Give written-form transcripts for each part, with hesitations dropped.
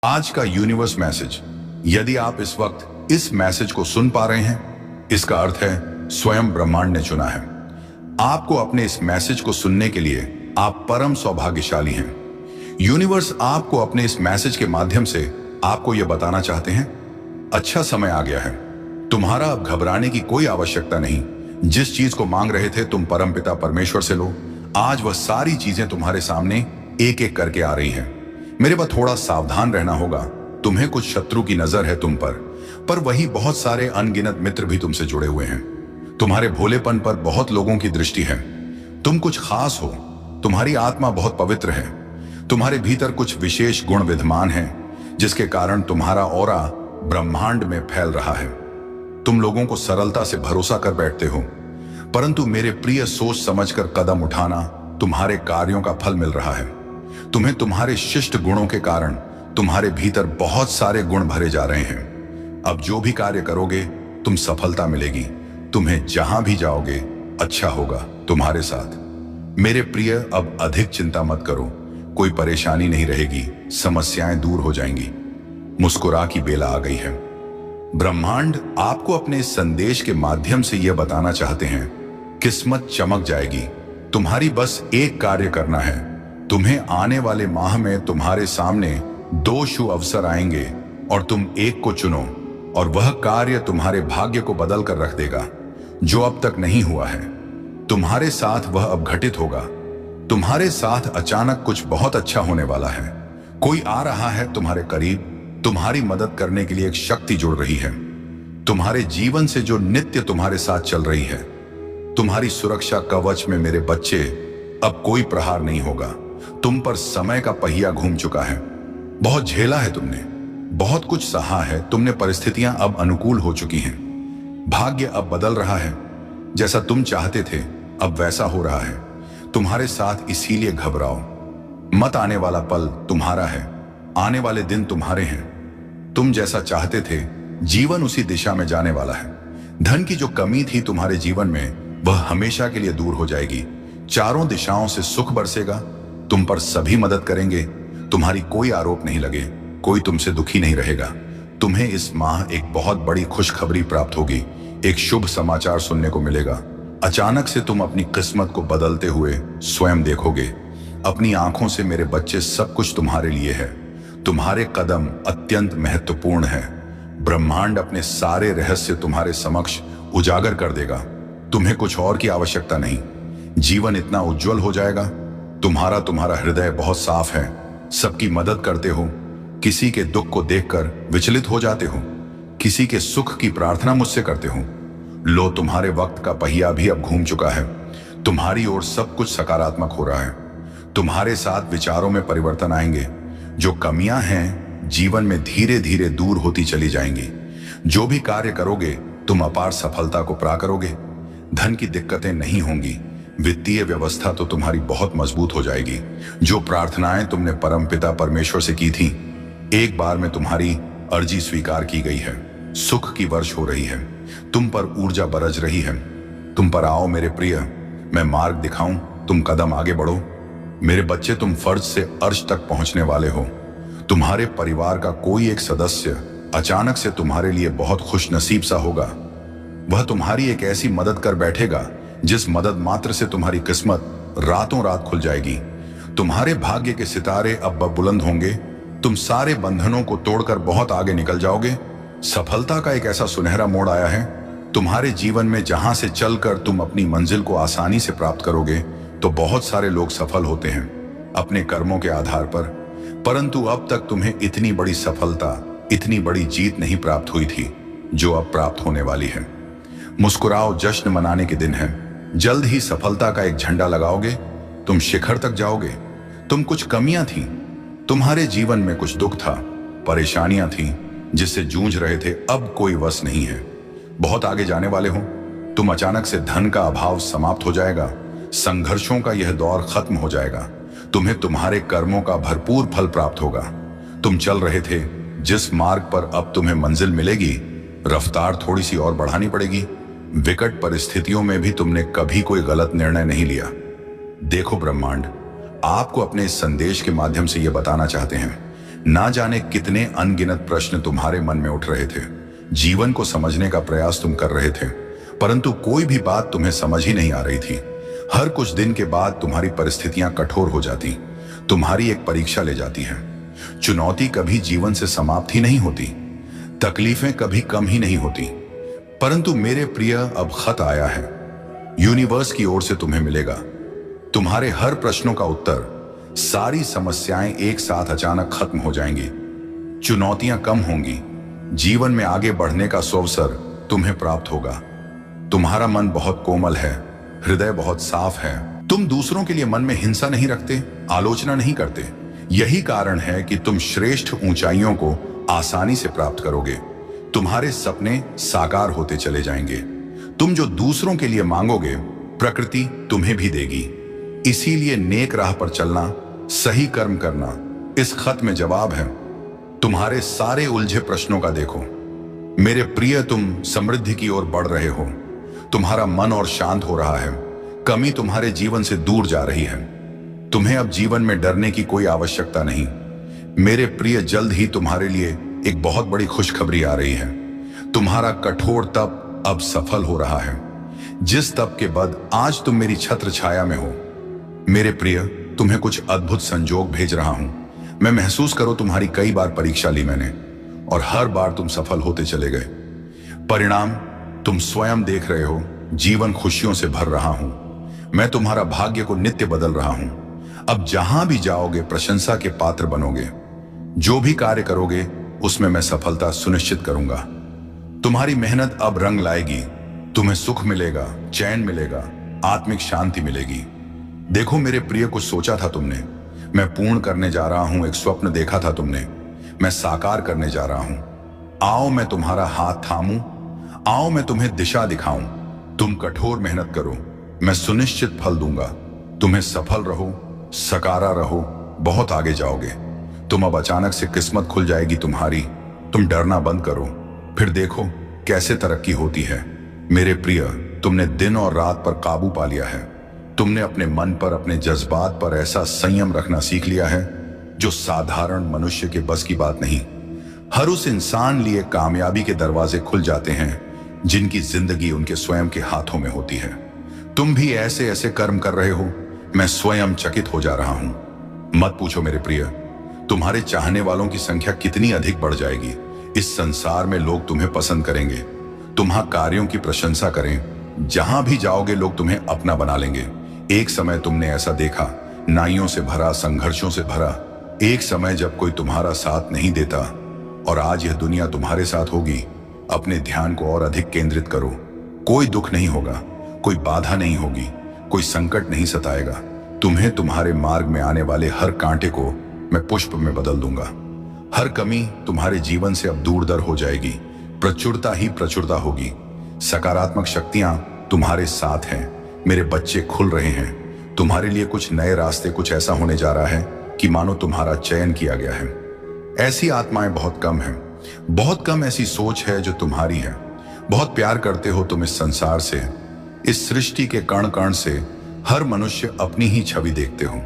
आज का universe message, यदि आप इस वक्त इस मैसेज को सुन पा रहे हैं, इसका अर्थ है स्वयं ब्रह्मांड ने चुना है आपको अपने इस मैसेज को सुनने के लिए। आप परम सौभाग्यशाली हैं। यूनिवर्स आपको अपने इस मैसेज के माध्यम से आपको यह बताना चाहते हैं, अच्छा समय आ गया है। तुम्हारा अब घबराने की कोई आवश्यकता नहीं। जिस चीज को मांग रहे थे तुम परमपिता परमेश्वर से लो, आज वह सारी चीजें तुम्हारे सामने एक एक करके आ रही हैं। मेरे पास थोड़ा सावधान रहना होगा। तुम्हें कुछ शत्रु की नजर है तुम पर वही बहुत सारे अनगिनत मित्र भी तुमसे जुड़े हुए हैं। तुम्हारे भोलेपन पर बहुत लोगों की दृष्टि है। तुम कुछ खास हो। तुम्हारी आत्मा बहुत पवित्र है। तुम्हारे भीतर कुछ विशेष गुण विद्यमान हैं, जिसके कारण तुम्हारा ऑरा ब्रह्मांड में फैल रहा है। तुम लोगों को सरलता से भरोसा कर बैठते हो, परंतु मेरे प्रिय, सोच समझकर कदम उठाना। तुम्हारे कार्यों का फल मिल रहा है। तुम्हें तुम्हारे शिष्ट गुणों के कारण तुम्हारे भीतर बहुत सारे गुण भरे जा रहे हैं। अब जो भी कार्य करोगे तुम सफलता मिलेगी। तुम्हें जहां भी जाओगे अच्छा होगा तुम्हारे साथ। मेरे प्रिय, अब अधिक चिंता मत करो। कोई परेशानी नहीं रहेगी, समस्याएं दूर हो जाएंगी। मुस्कुरा की बेला आ गई है। ब्रह्मांड आपको अपने इस संदेश के माध्यम से यह बताना चाहते हैं, किस्मत चमक जाएगी। तुम्हारी बस एक कार्य करना है। तुम्हें आने वाले माह में तुम्हारे सामने 2 शुभ अवसर आएंगे और तुम एक को चुनो, और वह कार्य तुम्हारे भाग्य को बदल कर रख देगा। जो अब तक नहीं हुआ है तुम्हारे साथ, वह अब घटित होगा। तुम्हारे साथ अचानक कुछ बहुत अच्छा होने वाला है। कोई आ रहा है तुम्हारे करीब। तुम्हारी मदद करने के लिए एक शक्ति जुड़ रही है। तुम्हारे जीवन से जो नित्य तुम्हारे साथ चल रही है। तुम्हारी सुरक्षा कवच में मेरे बच्चे, अब कोई प्रहार नहीं होगा। तुम पर समय का पहिया घूम चुका है। बहुत झेला है तुमने, बहुत कुछ सहा है तुमने। परिस्थितियां अब अनुकूल हो चुकी हैं। भाग्य अब बदल रहा है। जैसा तुम चाहते थे अब वैसा हो रहा है तुम्हारे साथ। इसीलिए घबराओ मत। आने वाला पल तुम्हारा है। आने वाले दिन तुम्हारे हैं। तुम जैसा चाहते थे जीवन उसी दिशा में जाने वाला है। धन की जो कमी थी तुम्हारे जीवन में, वह हमेशा के लिए दूर हो जाएगी। चारों दिशाओं से सुख बरसेगा। तुम पर सभी मदद करेंगे। तुम्हारी कोई आरोप नहीं लगे। कोई तुमसे दुखी नहीं रहेगा। तुम्हें इस माह एक बहुत बड़ी खुशखबरी प्राप्त होगी। एक शुभ समाचार सुनने को मिलेगा। अचानक से तुम अपनी किस्मत को बदलते हुए स्वयं देखोगे अपनी आंखों से। मेरे बच्चे, सब कुछ तुम्हारे लिए है। तुम्हारे कदम अत्यंत महत्वपूर्ण है। ब्रह्मांड अपने सारे रहस्य तुम्हारे समक्ष उजागर कर देगा। तुम्हें कुछ और की आवश्यकता नहीं। जीवन इतना उज्जवल हो जाएगा। तुम्हारा हृदय बहुत साफ है। सबकी मदद करते हो। किसी के दुख को देखकर विचलित हो जाते हो। किसी के सुख की प्रार्थना मुझसे करते हो। लो, तुम्हारे वक्त का पहिया भी अब घूम चुका है। तुम्हारी ओर सब कुछ सकारात्मक हो रहा है। तुम्हारे साथ विचारों में परिवर्तन आएंगे। जो कमियां हैं जीवन में धीरे धीरे दूर होती चली जाएंगी। जो भी कार्य करोगे तुम अपार सफलता को प्राप्त करोगे। धन की दिक्कतें नहीं होंगी। वित्तीय व्यवस्था तो तुम्हारी बहुत मजबूत हो जाएगी। जो प्रार्थनाएं तुमने परमपिता परमेश्वर से की थी, एक बार में तुम्हारी अर्जी स्वीकार की गई है। सुख की वर्ष हो रही है। तुम पर ऊर्जा बरस रही है। तुम पर आओ मेरे प्रिय, मैं मार्ग दिखाऊं, तुम कदम आगे बढ़ो। मेरे बच्चे, तुम फर्ज से अर्श तक पहुंचने वाले हो। तुम्हारे परिवार का कोई एक सदस्य अचानक से तुम्हारे लिए बहुत खुश नसीब सा होगा। वह तुम्हारी एक ऐसी मदद कर बैठेगा जिस मदद मात्र से तुम्हारी किस्मत रातों रात खुल जाएगी। तुम्हारे भाग्य के सितारे अब बुलंद होंगे। तुम सारे बंधनों को तोड़कर बहुत आगे निकल जाओगे। सफलता का एक ऐसा सुनहरा मोड़ आया है तुम्हारे जीवन में, जहां से चलकर तुम अपनी मंजिल को आसानी से प्राप्त करोगे। तो बहुत सारे लोग सफल होते हैं अपने कर्मों के आधार पर, परंतु अब तक तुम्हें इतनी बड़ी सफलता, इतनी बड़ी जीत नहीं प्राप्त हुई थी जो अब प्राप्त होने वाली है। मुस्कुराओ, जश्न मनाने के दिन है। जल्द ही सफलता का एक झंडा लगाओगे। तुम शिखर तक जाओगे। तुम कुछ कमियां थी तुम्हारे जीवन में, कुछ दुख था, परेशानियां थी जिससे जूझ रहे थे, अब कोई वश नहीं है। बहुत आगे जाने वाले हो तुम। अचानक से धन का अभाव समाप्त हो जाएगा। संघर्षों का यह दौर खत्म हो जाएगा। तुम्हें तुम्हारे कर्मों का भरपूर फल प्राप्त होगा। तुम चल रहे थे जिस मार्ग पर, अब तुम्हें मंजिल मिलेगी। रफ्तार थोड़ी सी और बढ़ानी पड़ेगी। विकट परिस्थितियों में भी तुमने कभी कोई गलत निर्णय नहीं लिया। देखो, ब्रह्मांड आपको अपने इस संदेश के माध्यम से यह बताना चाहते हैं, ना जाने कितने अनगिनत प्रश्न तुम्हारे मन में उठ रहे थे। जीवन को समझने का प्रयास तुम कर रहे थे, परंतु कोई भी बात तुम्हें समझ ही नहीं आ रही थी। हर कुछ दिन के बाद तुम्हारी परिस्थितियां कठोर हो जाती, तुम्हारी एक परीक्षा ले जाती है। चुनौती कभी जीवन से समाप्त ही नहीं होती, तकलीफें कभी कम ही नहीं होती। परंतु मेरे प्रिय, अब खत आया है, यूनिवर्स की ओर से तुम्हें मिलेगा। तुम्हारे हर प्रश्नों का उत्तर, सारी समस्याएं एक साथ अचानक खत्म हो जाएंगी, चुनौतियां कम होंगी, जीवन में आगे बढ़ने का अवसर तुम्हें प्राप्त होगा। तुम्हारा मन बहुत कोमल है, हृदय बहुत साफ है। तुम दूसरों के लिए मन में हिंसा नहीं रखते, आलोचना नहीं करते। यही कारण है कि तुम श्रेष्ठ ऊंचाइयों को आसानी से प्राप्त करोगे। तुम्हारे सपने साकार होते चले जाएंगे। तुम जो दूसरों के लिए मांगोगे, प्रकृति तुम्हें भी देगी। इसीलिए नेक राह पर चलना, सही कर्म करना, इस खत में जवाब है। तुम्हारे सारे उलझे प्रश्नों का देखो मेरे प्रिय, तुम समृद्धि की ओर बढ़ रहे हो। तुम्हारा मन और शांत हो रहा है, कमी तुम्हारे जीवन से दूर जा रही है। तुम्हें अब जीवन में डरने की कोई आवश्यकता नहीं। मेरे प्रिय, जल्द ही तुम्हारे लिए एक बहुत बड़ी खुशखबरी आ रही है। तुम्हारा कठोर तप अब सफल हो रहा है। जिस तप के बाद आज तुम मेरी छत्र छाया में हो, मेरे प्रिय, तुम्हें कुछ अद्भुत संजोग भेज रहा हूं। मैं महसूस करो, तुम्हारी कई बार परीक्षा ली मैंने और हर बार तुम सफल होते चले गए। परिणाम तुम स्वयं देख रहे हो। जीवन खुशियों से भर रहा हूं। मैं तुम्हारा भाग्य को नित्य बदल रहा हूं। अब जहां भी जाओगे प्रशंसा के पात्र बनोगे। जो भी कार्य करोगे उसमें मैं सफलता सुनिश्चित करूंगा। तुम्हारी मेहनत अब रंग लाएगी। तुम्हें सुख मिलेगा, चैन मिलेगा, आत्मिक शांति मिलेगी। देखो मेरे प्रिय, कुछ सोचा था तुमने, मैं पूर्ण करने जा रहा हूं। एक स्वप्न देखा था तुमने, मैं साकार करने जा रहा हूं। आओ मैं तुम्हारा हाथ थामूं, आओ मैं तुम्हें दिशा दिखाऊं। तुम कठोर मेहनत करो, मैं सुनिश्चित फल दूंगा। तुम्हें सफल रहो, सकारा रहो, बहुत आगे जाओगे। तुम अब अचानक से किस्मत खुल जाएगी तुम्हारी। तुम डरना बंद करो, फिर देखो कैसे तरक्की होती है। मेरे प्रिय, तुमने दिन और रात पर काबू पा लिया है। तुमने अपने मन पर, अपने जज्बात पर ऐसा संयम रखना सीख लिया है जो साधारण मनुष्य के बस की बात नहीं। हर उस इंसान लिए कामयाबी के दरवाजे खुल जाते हैं जिनकी जिंदगी उनके स्वयं के हाथों में होती है। तुम भी ऐसे ऐसे कर्म कर रहे हो, मैं स्वयं चकित हो जा रहा हूं। मत पूछो मेरे प्रिय, तुम्हारे चाहने वालों की संख्या कितनी अधिक बढ़ जाएगी। इस संसार में लोग तुम्हें पसंद करेंगे, तुम्हारे कार्यों की प्रशंसा करें। जहां भी जाओगे लोग तुम्हें अपना बना लेंगे। एक समय तुमने ऐसा देखा, नाइयों से भरा, संघर्षों से भरा। एक समय जब कोई तुम्हारा साथ नहीं देता, और आज यह दुनिया तुम्हारे साथ होगी। अपने ध्यान को और अधिक केंद्रित करो। कोई दुख नहीं होगा, कोई बाधा नहीं होगी, कोई संकट नहीं सताएगा। तुम्हें तुम्हारे मार्ग में आने वाले हर कांटे को मैं पुष्प में बदल दूंगा। हर कमी तुम्हारे जीवन से अब दूर दर हो जाएगी। प्रचुरता ही प्रचुरता होगी। सकारात्मक शक्तियां तुम्हारे साथ हैं। मेरे बच्चे खुल रहे हैं तुम्हारे लिए। कुछ नए रास्ते, कुछ ऐसा होने जा रहा है कि मानो तुम्हारा चयन किया गया है। ऐसी आत्माएं बहुत कम हैं, बहुत कम ऐसी सोच है जो तुम्हारी है। बहुत प्यार करते हो तुम इस संसार से, इस सृष्टि के कण कण से। हर मनुष्य अपनी ही छवि देखते हो,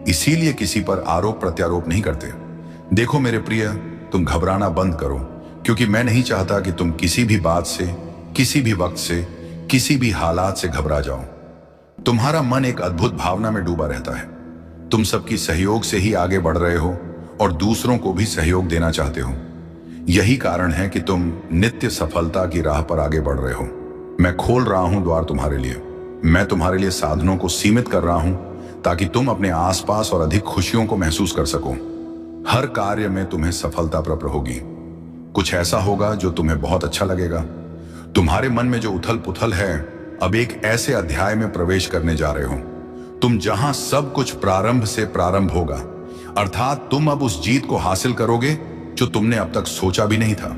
इसीलिए किसी पर आरोप प्रत्यारोप नहीं करते। देखो मेरे प्रिय, तुम घबराना बंद करो, क्योंकि मैं नहीं चाहता कि तुम किसी भी बात से, किसी भी वक्त से, किसी भी हालात से घबरा जाओ। तुम्हारा मन एक अद्भुत भावना में डूबा रहता है। तुम सबकी सहयोग से ही आगे बढ़ रहे हो और दूसरों को भी सहयोग देना चाहते हो। यही कारण है कि तुम नित्य सफलता की राह पर आगे बढ़ रहे हो। मैं खोल रहा हूं द्वार तुम्हारे लिए। मैं तुम्हारे लिए साधनों को सीमित कर रहा हूं ताकि तुम अपने आसपास और अधिक खुशियों को महसूस कर सको। हर कार्य में तुम्हें सफलता प्राप्त होगी। कुछ ऐसा होगा जो तुम्हें बहुत अच्छा लगेगा। तुम्हारे मन में जो उथल पुथल है, अब एक ऐसे अध्याय में प्रवेश करने जा रहे हो तुम जहां सब कुछ प्रारंभ से प्रारंभ होगा। अर्थात तुम अब उस जीत को हासिल करोगे जो तुमने अब तक सोचा भी नहीं था।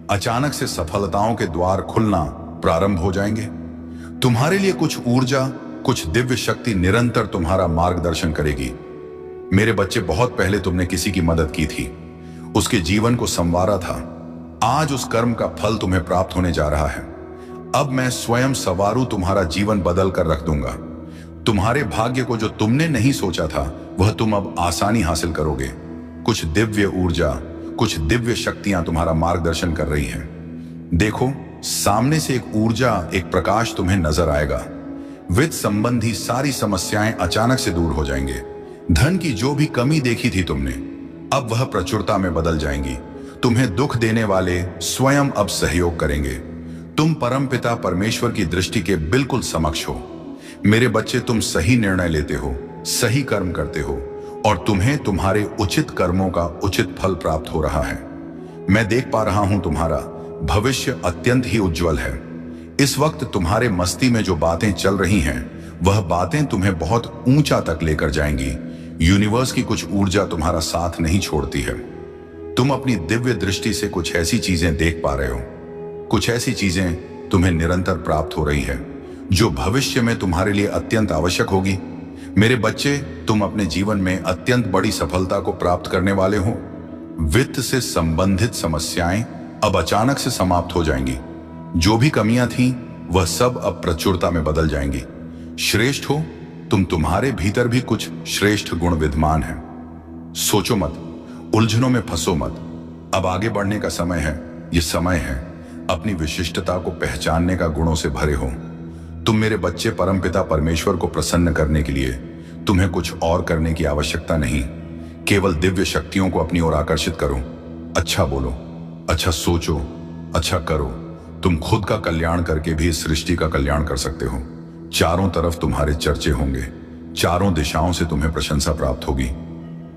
अचानक से सफलताओं के द्वार खुलना प्रारंभ हो जाएंगे। तुम्हारे लिए कुछ ऊर्जा, कुछ दिव्य शक्ति निरंतर तुम्हारा मार्गदर्शन करेगी। मेरे बच्चे, बहुत पहले तुमने किसी की मदद की थी, उसके जीवन को संवारा था। आज उस कर्म का फल तुम्हें प्राप्त होने जा रहा है। अब मैं स्वयं सवारू तुम्हारा जीवन बदल कर रख दूंगा। तुम्हारे भाग्य को जो तुमने नहीं सोचा था वह तुम अब आसानी हासिल करोगे। कुछ दिव्य ऊर्जा, कुछ दिव्य शक्तियां तुम्हारा मार्गदर्शन कर रही हैं। देखो, सामने से एक ऊर्जा, एक प्रकाश तुम्हें नजर आएगा। वित्त संबंधी सारी समस्याएं अचानक से दूर हो जाएंगे। धन की जो भी कमी देखी थी तुमने, अब वह प्रचुरता में बदल जाएंगी। तुम्हें दुख देने वाले स्वयं अब सहयोग करेंगे। तुम परमपिता परमेश्वर की दृष्टि के बिल्कुल समक्ष हो। मेरे बच्चे, तुम सही निर्णय लेते हो, सही कर्म करते हो और तुम्हें तुम्हारे उचित कर्मों का उचित फल प्राप्त हो रहा है। मैं देख पा रहा हूं तुम्हारा भविष्य अत्यंत ही उज्जवल है। इस वक्त तुम्हारे मस्ती में जो बातें चल रही हैं, वह बातें तुम्हें बहुत ऊंचा तक लेकर जाएंगी। यूनिवर्स की कुछ ऊर्जा तुम्हारा साथ नहीं छोड़ती है। तुम अपनी दिव्य दृष्टि से कुछ ऐसी चीजें देख पा रहे हो, कुछ ऐसी चीजें तुम्हें निरंतर प्राप्त हो रही है जो भविष्य में तुम्हारे लिए अत्यंत आवश्यक होगी। मेरे बच्चे, तुम अपने जीवन में अत्यंत बड़ी सफलता को प्राप्त करने वाले हो। वित्त से संबंधित समस्याएं अब अचानक से समाप्त हो जाएंगी। जो भी कमियां थीं, वह सब अब प्रचुरता में बदल जाएंगी। श्रेष्ठ हो तुम, तुम्हारे भीतर भी कुछ श्रेष्ठ गुण विद्यमान हैं। सोचो मत, उलझनों में फंसो मत। अब आगे बढ़ने का समय है। यह समय है अपनी विशिष्टता को पहचानने का। गुणों से भरे हो तुम मेरे बच्चे। परमपिता परमेश्वर को प्रसन्न करने के लिए तुम्हें कुछ और करने की आवश्यकता नहीं। केवल दिव्य शक्तियों को अपनी ओर आकर्षित करो। अच्छा बोलो, अच्छा सोचो, अच्छा करो। तुम खुद का कल्याण करके भी इस सृष्टि का कल्याण कर सकते हो। चारों तरफ तुम्हारे चर्चे होंगे। चारों दिशाओं से तुम्हें प्रशंसा प्राप्त होगी।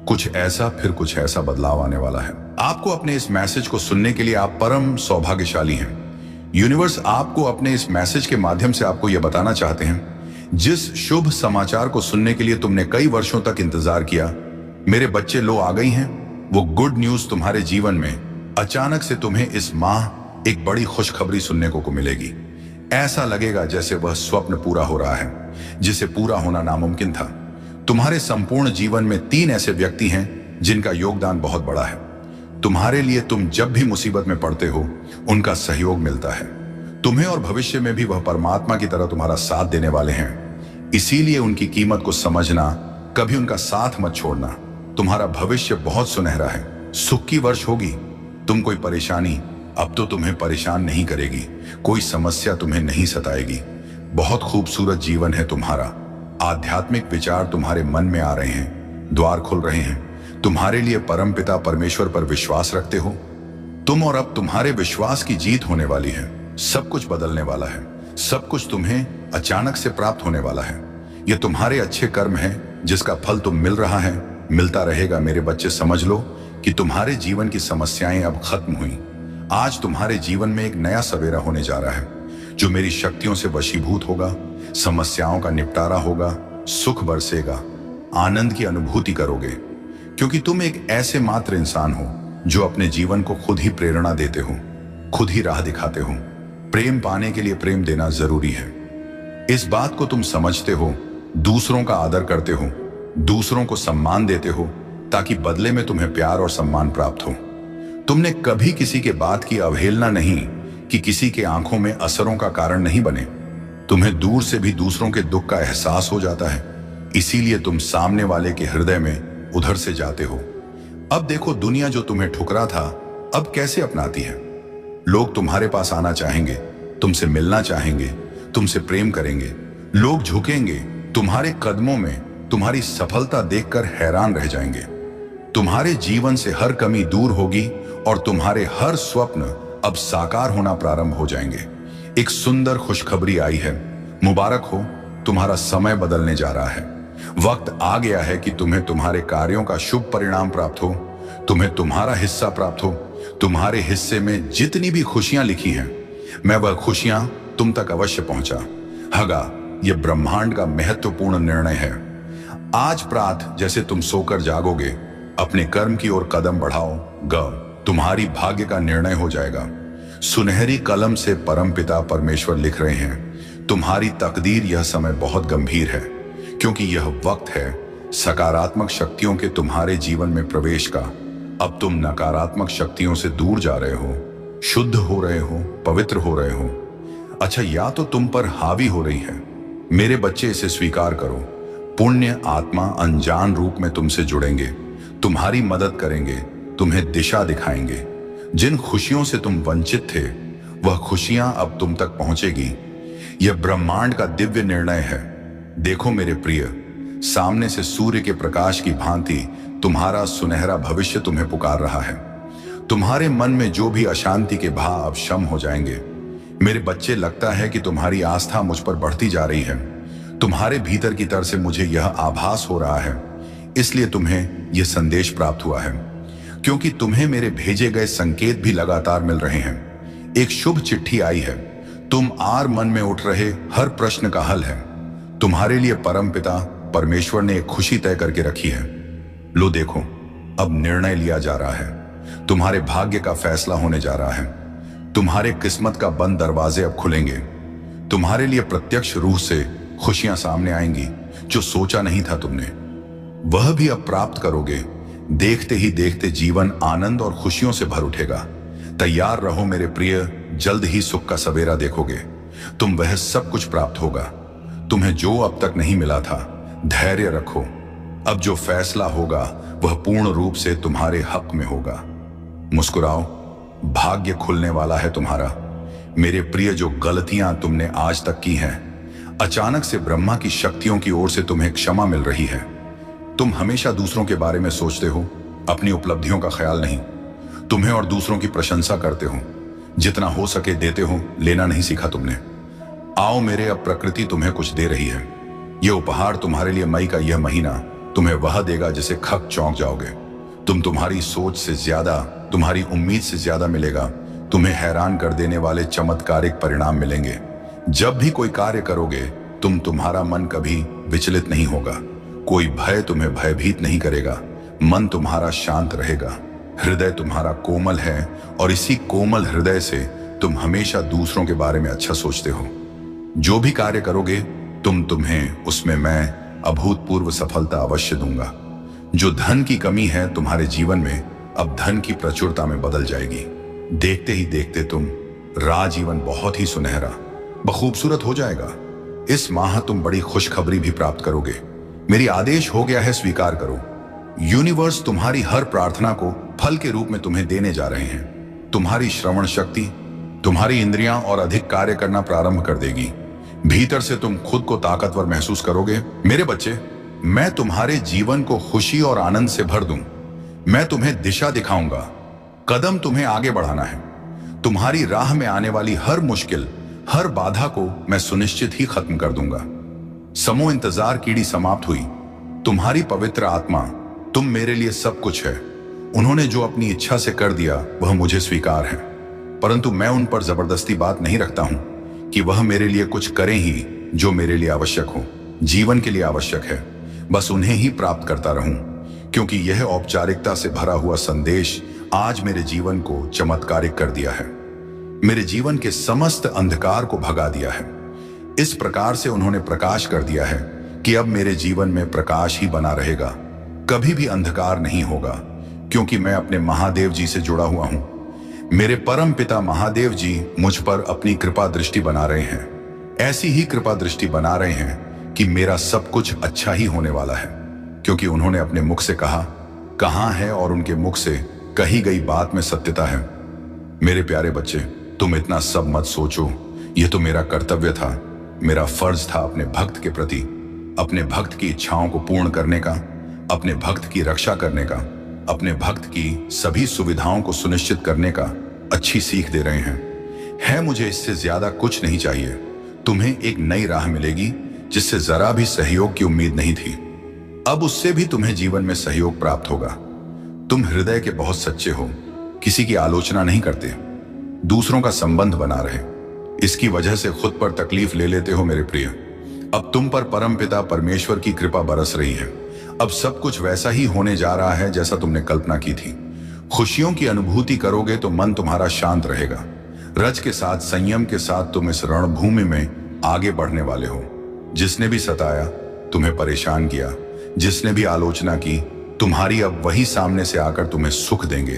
कुछ ऐसा, फिर कुछ ऐसा बदलाव आने वाला है। आपको अपने इस मैसेज को सुनने के लिए आप परम सौभाग्यशाली हैं। यूनिवर्स आपको अपने इस मैसेज के माध्यम से आपको यह बताना चाहते हैं, जिस शुभ समाचार को सुनने के लिए तुमने कई वर्षों तक इंतजार किया, मेरे बच्चे, लो आ गई हैं। वो गुड न्यूज तुम्हारे जीवन में अचानक से तुम्हें इस माह एक बड़ी खुशखबरी सुनने को मिलेगी। ऐसा लगेगा जैसे वह स्वप्न पूरा हो रहा है, जिसे पूरा होना नामुमकिन था। तुम्हारे संपूर्ण जीवन में 3 ऐसे व्यक्ति हैं जिनका योगदान बहुत बड़ा है तुम्हारे लिए। तुम जब भी मुसीबत में पड़ते हो, उनका सहयोग मिलता है तुम्हें, और भविष्य में भी वह परमात्मा की तरह तुम्हारा साथ देने वाले हैं। इसीलिए उनकी कीमत को समझना, कभी उनका साथ मत छोड़ना। तुम्हारा भविष्य बहुत सुनहरा है। सुख की वर्ष होगी। तुम कोई परेशानी अब तो तुम्हें परेशान नहीं करेगी। कोई समस्या तुम्हें नहीं सताएगी। बहुत खूबसूरत जीवन है तुम्हारा। आध्यात्मिक विचार तुम्हारे मन में आ रहे हैं, द्वार खुल रहे हैं। तुम्हारे लिए परमपिता परमेश्वर पर विश्वास रखते हो तुम, और अब तुम्हारे विश्वास की जीत होने वाली है। सब कुछ बदलने वाला है। सब कुछ तुम्हें अचानक से प्राप्त होने वाला है। यह तुम्हारे अच्छे कर्म है जिसका फल तुम मिल रहा है, मिलता रहेगा। मेरे बच्चे, समझ लो कि तुम्हारे जीवन की समस्याएं अब खत्म हुई। आज तुम्हारे जीवन में एक नया सवेरा होने जा रहा है जो मेरी शक्तियों से वशीभूत होगा। समस्याओं का निपटारा होगा, सुख बरसेगा, आनंद की अनुभूति करोगे, क्योंकि तुम एक ऐसे मात्र इंसान हो जो अपने जीवन को खुद ही प्रेरणा देते हो, खुद ही राह दिखाते हो। प्रेम पाने के लिए प्रेम देना जरूरी है। इस बात को तुम समझते हो। दूसरों का आदर करते हो, दूसरों को सम्मान देते हो, ताकि बदले में तुम्हें प्यार और सम्मान प्राप्त हो। तुमने कभी किसी के बात की अवहेलना नहीं कि किसी के आंखों में असरों का कारण नहीं बने। तुम्हें दूर से भी दूसरों के दुख का एहसास हो जाता है, इसीलिए तुम सामने वाले के हृदय में उधर से जाते हो। अब देखो, दुनिया जो तुम्हें ठुकरा था, अब कैसे अपनाती है। लोग तुम्हारे पास आना चाहेंगे, तुमसे मिलना चाहेंगे, तुमसे प्रेम करेंगे। लोग झुकेंगे तुम्हारे कदमों में, तुम्हारी सफलता देखकर हैरान रह जाएंगे। तुम्हारे जीवन से हर कमी दूर होगी और तुम्हारे हर स्वप्न अब साकार होना प्रारंभ हो जाएंगे। एक सुंदर खुशखबरी आई है। मुबारक हो, तुम्हारा समय बदलने जा रहा है। वक्त आ गया है कि तुम्हें तुम्हारे कार्यों का शुभ परिणाम प्राप्त हो, तुम्हें तुम्हारा हिस्सा प्राप्त हो। तुम्हारे हिस्से में जितनी भी खुशियां लिखी हैं, मैं वह खुशियां तुम तक अवश्य पहुंचा हगा। यह ब्रह्मांड का महत्वपूर्ण निर्णय है। आज प्रातः जैसे तुम सोकर जागोगे, अपने कर्म की ओर कदम बढ़ाओ तुम्हारी भाग्य का निर्णय हो जाएगा। सुनहरी कलम से परमपिता परमेश्वर लिख रहे हैं, तुम्हारी तकदीर। यह समय बहुत गंभीर है, क्योंकि यह वक्त है सकारात्मक शक्तियों के तुम्हारे जीवन में प्रवेश का। अब तुम नकारात्मक शक्तियों से दूर जा रहे हो, शुद्ध हो रहे हो, पवित्र हो रहे हो। अच्छा, या तो तुम पर हावी हो रही है। मेरे बच्चे, इसे स्वीकार करो। पुण्य आत्मा अनजान रूप में तुमसे जुड़ेंगे। तुम्हारी मदद करेंगे, तुम्हें दिशा दिखाएंगे। जिन खुशियों से तुम वंचित थे, वह खुशियां अब तुम तक पहुंचेगी। यह ब्रह्मांड का दिव्य निर्णय है। देखो मेरे प्रिय, सामने से सूर्य के प्रकाश की भांति तुम्हारा सुनहरा भविष्य तुम्हें पुकार रहा है। तुम्हारे मन में जो भी अशांति के भाव अब शम हो जाएंगे। मेरे बच्चे, लगता है कि तुम्हारी आस्था मुझ पर बढ़ती जा रही है। तुम्हारे भीतर की तरफ से मुझे यह आभास हो रहा है, इसलिए तुम्हें यह संदेश प्राप्त हुआ है, क्योंकि तुम्हें मेरे भेजे गए संकेत भी लगातार मिल रहे हैं। एक शुभ चिट्ठी आई है। तुम आर मन में उठ रहे हर प्रश्न का हल है। तुम्हारे लिए परमपिता परमेश्वर ने एक खुशी तय करके रखी है। लो देखो, अब निर्णय लिया जा रहा है। तुम्हारे भाग्य का फैसला होने जा रहा है। तुम्हारे किस्मत का बंद दरवाजे अब खुलेंगे। तुम्हारे लिए प्रत्यक्ष रूह से खुशियां सामने आएंगी। जो सोचा नहीं था तुमने, वह भी अब प्राप्त करोगे। देखते ही देखते जीवन आनंद और खुशियों से भर उठेगा। तैयार रहो मेरे प्रिय, जल्द ही सुख का सवेरा देखोगे। तुम वह सब कुछ प्राप्त होगा तुम्हें जो अब तक नहीं मिला था। धैर्य रखो, अब जो फैसला होगा वह पूर्ण रूप से तुम्हारे हक में होगा। मुस्कुराओ, भाग्य खुलने वाला है तुम्हारा। मेरे प्रिय, जो गलतियां तुमने आज तक की हैं, अचानक से ब्रह्मा की शक्तियों की ओर से तुम्हें क्षमा मिल रही है। तुम हमेशा दूसरों के बारे में सोचते हो, अपनी उपलब्धियों का ख्याल नहीं। तुम्हें और दूसरों की प्रशंसा करते हो। जितना हो सके देते हो, लेना नहीं सीखा तुमने। आओ मेरे, अब प्रकृति तुम्हें कुछ दे रही है। यह उपहार तुम्हारे लिए मई का यह महीना तुम्हें वह देगा जिसे खक चौंक जाओगे। तुम्हारी सोच से ज्यादा, तुम्हारी उम्मीद से ज्यादा मिलेगा। तुम्हें हैरान कर देने वाले चमत्कारिक परिणाम मिलेंगे। जब भी कोई कार्य करोगे, तुम्हारा मन कभी विचलित नहीं होगा। कोई भय तुम्हें भयभीत नहीं करेगा। मन तुम्हारा शांत रहेगा। हृदय तुम्हारा कोमल है और इसी कोमल हृदय से तुम हमेशा दूसरों के बारे में अच्छा सोचते हो। जो भी कार्य करोगे, तुम्हें उसमें मैं अभूतपूर्व सफलता अवश्य दूंगा। जो धन की कमी है तुम्हारे जीवन में, अब धन की प्रचुरता में बदल जाएगी। देखते ही देखते तुम राजीवन बहुत ही सुनहरा, बखूबसूरत हो जाएगा। इस माह तुम बड़ी खुशखबरी भी प्राप्त करोगे। मेरी आदेश हो गया है, स्वीकार करो। यूनिवर्स तुम्हारी हर प्रार्थना को फल के रूप में तुम्हें देने जा रहे हैं। तुम्हारी श्रवण शक्ति, तुम्हारी इंद्रियां और अधिक कार्य करना प्रारंभ कर देगी। भीतर से तुम खुद को ताकतवर महसूस करोगे। मेरे बच्चे, मैं तुम्हारे जीवन को खुशी और आनंद से भर दूं। मैं तुम्हें दिशा दिखाऊंगा। कदम तुम्हें आगे बढ़ाना है। तुम्हारी राह में आने वाली हर मुश्किल, हर बाधा को मैं सुनिश्चित ही खत्म कर दूंगा। समो इंतजार कीड़ी समाप्त हुई। तुम्हारी पवित्र आत्मा, तुम मेरे लिए सब कुछ है। उन्होंने जो अपनी इच्छा से कर दिया वह मुझे स्वीकार है, परंतु मैं उन पर जबरदस्ती बात नहीं रखता हूं कि वह मेरे लिए कुछ करें ही जो मेरे लिए आवश्यक हो, जीवन के लिए आवश्यक है। बस उन्हें ही प्राप्त करता रहूं, क्योंकि यह औपचारिकता से भरा हुआ संदेश आज मेरे जीवन को चमत्कारिक कर दिया है। मेरे जीवन के समस्त अंधकार को भगा दिया है। इस प्रकार से उन्होंने प्रकाश कर दिया है कि अब मेरे जीवन में प्रकाश ही बना रहेगा। कभी भी अंधकार नहीं होगा, क्योंकि मैं अपने महादेव जी से जुड़ा हुआ हूं। मेरे परम पिता महादेव जी मुझ पर अपनी कृपा दृष्टि बना रहे हैं। ऐसी ही कृपा दृष्टि बना रहे हैं कि मेरा सब कुछ अच्छा ही होने वाला है, क्योंकि उन्होंने अपने मुख से कहा है और उनके मुख से कही गई बात में सत्यता है। मेरे प्यारे बच्चे, तुम इतना सब मत सोचो। यह तो मेरा कर्तव्य था, मेरा फर्ज था अपने भक्त के प्रति, अपने भक्त की इच्छाओं को पूर्ण करने का, अपने भक्त की रक्षा करने का, अपने भक्त की सभी सुविधाओं को सुनिश्चित करने का अच्छी सीख दे रहे हैं। मुझे इससे ज्यादा कुछ नहीं चाहिए। तुम्हें एक नई राह मिलेगी जिससे जरा भी सहयोग की उम्मीद नहीं थी। अब उससे भी तुम्हें जीवन में सहयोग प्राप्त होगा। तुम हृदय के बहुत सच्चे हो, किसी की आलोचना नहीं करते, दूसरों का संबंध बना रहे, इसकी वजह से खुद पर तकलीफ ले लेते हो मेरे प्रिय। अब तुम पर परमपिता परमेश्वर की कृपा बरस रही है। अब सब कुछ वैसा ही होने जा रहा है जैसा तुमने कल्पना की थी। खुशियों की अनुभूति करोगे तो मन तुम्हारा शांत रहेगा। रज के साथ, संयम के साथ तुम इस रणभूमि में आगे बढ़ने वाले हो। जिसने भी सताया, तुम्हें परेशान किया, जिसने भी आलोचना की, तुम्हारी अब वही सामने से आकर तुम्हें सुख देंगे,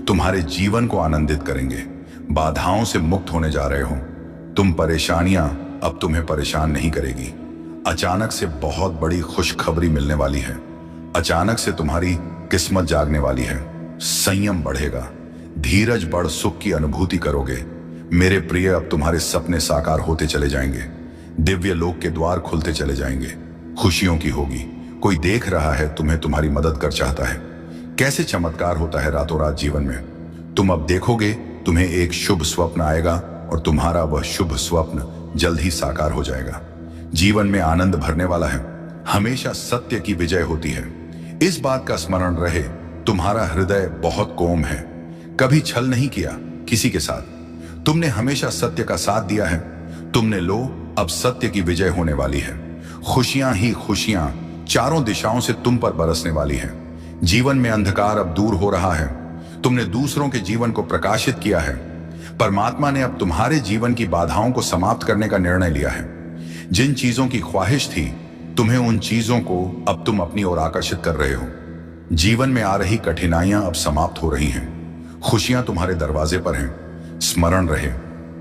तुम्हारे जीवन को आनंदित करेंगे। बाधाओं से मुक्त होने जा रहे हो। तुम परेशानियां अब तुम्हें परेशान नहीं करेगी। अचानक से बहुत बड़ी खुशखबरी मिलने वाली है। अचानक से तुम्हारी किस्मत जागने वाली है। संयम बढ़ेगा, धीरज बढ़ सुख की अनुभूति करोगे। मेरे प्रिय, अब तुम्हारे सपने साकार होते चले जाएंगे, दिव्य लोक के द्वार खुलते चले जाएंगे। खुशियों की होगी, कोई देख रहा है तुम्हें, तुम्हारी मदद कर चाहता है। कैसे चमत्कार होता है रातों रात जीवन में। तुम अब देखोगे, तुम्हें एक शुभ स्वप्न आएगा और तुम्हारा वह शुभ स्वप्न जल्द ही साकार हो जाएगा। जीवन में आनंद भरने वाला है। हमेशा सत्य की विजय होती है। इस बात का स्मरण रहे, तुम्हारा हृदय बहुत कोम है। कभी छल नहीं किया किसी के साथ। तुमने हमेशा सत्य का साथ दिया है। तुमने लो, अब सत्य की विजय होने वाली है। खुशियां ही खुशियां चारों दिशाओं से तुम पर बरसने वाली है। जीवन में अंधकार अब दूर हो रहा है। तुमने दूसरों के जीवन को प्रकाशित किया है। परमात्मा ने अब तुम्हारे जीवन की बाधाओं को समाप्त करने का निर्णय लिया है। जिन चीजों की ख्वाहिश थी, तुम्हें उन चीजों को अब तुम अपनी ओर आकर्षित कर रहे हो। जीवन में आ रही कठिनाइयां अब समाप्त हो रही हैं। खुशियां तुम्हारे दरवाजे पर हैं। स्मरण रहे,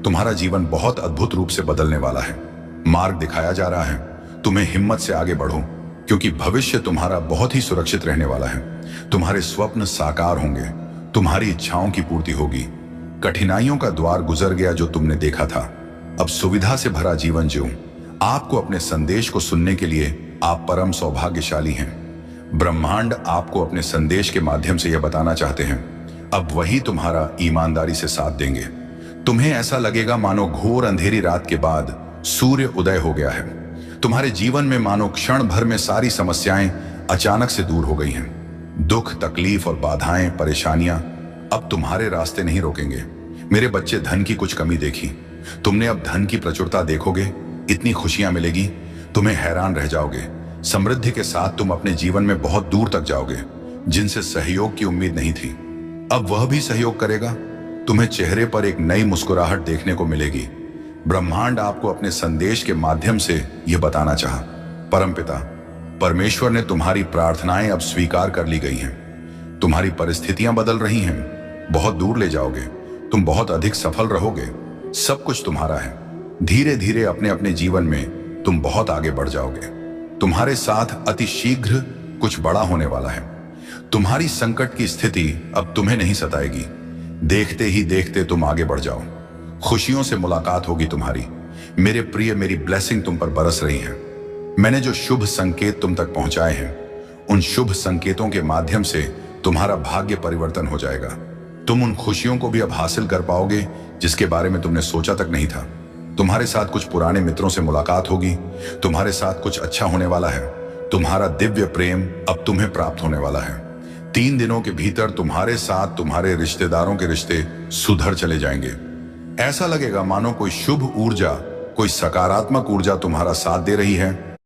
तुम्हारा जीवन बहुत अद्भुत रूप से बदलने वाला है। मार्ग दिखाया जा रहा है। तुम्हें हिम्मत से आगे बढ़ो, क्योंकि भविष्य तुम्हारा बहुत ही सुरक्षित रहने वाला है। तुम्हारे स्वप्न साकार होंगे, तुम्हारी इच्छाओं की पूर्ति होगी। कठिनाइयों का द्वार गुजर गया जो तुमने देखा था। अब सुविधा से भरा जीवन जियो। आपको अपने संदेश को सुनने के लिए आप परम सौभाग्यशाली हैं। ब्रह्मांड आपको अपने संदेश के माध्यम से यह बताना चाहते हैं, अब वही तुम्हारा ईमानदारी से साथ देंगे। तुम्हें ऐसा लगेगा मानो घोर अंधेरी रात के बाद सूर्य उदय हो गया है। तुम्हारे जीवन में मानो क्षण भर में सारी समस्याएं अचानक से दूर हो गई हैं। दुख, तकलीफ और बाधाएं, परेशानियां अब तुम्हारे रास्ते नहीं रोकेंगे। मेरे बच्चे, धन की कुछ कमी देखी, तुमने अब धन की प्रचुरता देखोगे। इतनी खुशियां मिलेगी, तुम्हें हैरान रह जाओगे। समृद्धि के साथ तुम अपने जीवन में बहुत दूर तक जाओगे। जिनसे सहयोग की उम्मीद नहीं थी, अब वह भी सहयोग करेगा। तुम्हें चेहरे पर एक नई मुस्कुराहट देखने को मिलेगी। ब्रह्मांड आपको अपने संदेश के माध्यम से यह बताना चाहा, परमपिता परमेश्वर ने तुम्हारी प्रार्थनाएं अब स्वीकार कर ली गई हैं। तुम्हारी परिस्थितियां बदल रही हैं। बहुत दूर ले जाओगे, तुम बहुत अधिक सफल रहोगे। सब कुछ तुम्हारा है। धीरे धीरे अपने अपने जीवन में तुम बहुत आगे बढ़ जाओगे। तुम्हारे साथ अति शीघ्र कुछ बड़ा होने वाला है। तुम्हारी संकट की स्थिति अब तुम्हें नहीं सताएगी। देखते ही देखते तुम आगे बढ़ जाओ। खुशियों से मुलाकात होगी तुम्हारी। मेरे प्रिय, मेरी ब्लेसिंग तुम पर बरस रही है। मैंने जो शुभ संकेत तुम तक पहुंचाए हैं, उन शुभ संकेतों के माध्यम से तुम्हारा भाग्य परिवर्तन हो जाएगा। तुम उन खुशियों को भी अब हासिल कर पाओगे जिसके बारे में तुमने सोचा तक नहीं था। तुम्हारे साथ कुछ पुराने मित्रों से मुलाकात होगी। तुम्हारे साथ कुछ अच्छा होने वाला है। तुम्हारा दिव्य प्रेम अब तुम्हें प्राप्त होने वाला है। 3 दिनों के भीतर तुम्हारे साथ तुम्हारे रिश्तेदारों के रिश्ते सुधर चले जाएंगे। ऐसा लगेगा मानो कोई शुभ ऊर्जा, कोई सकारात्मक ऊर्जा तुम्हारा साथ दे रही है।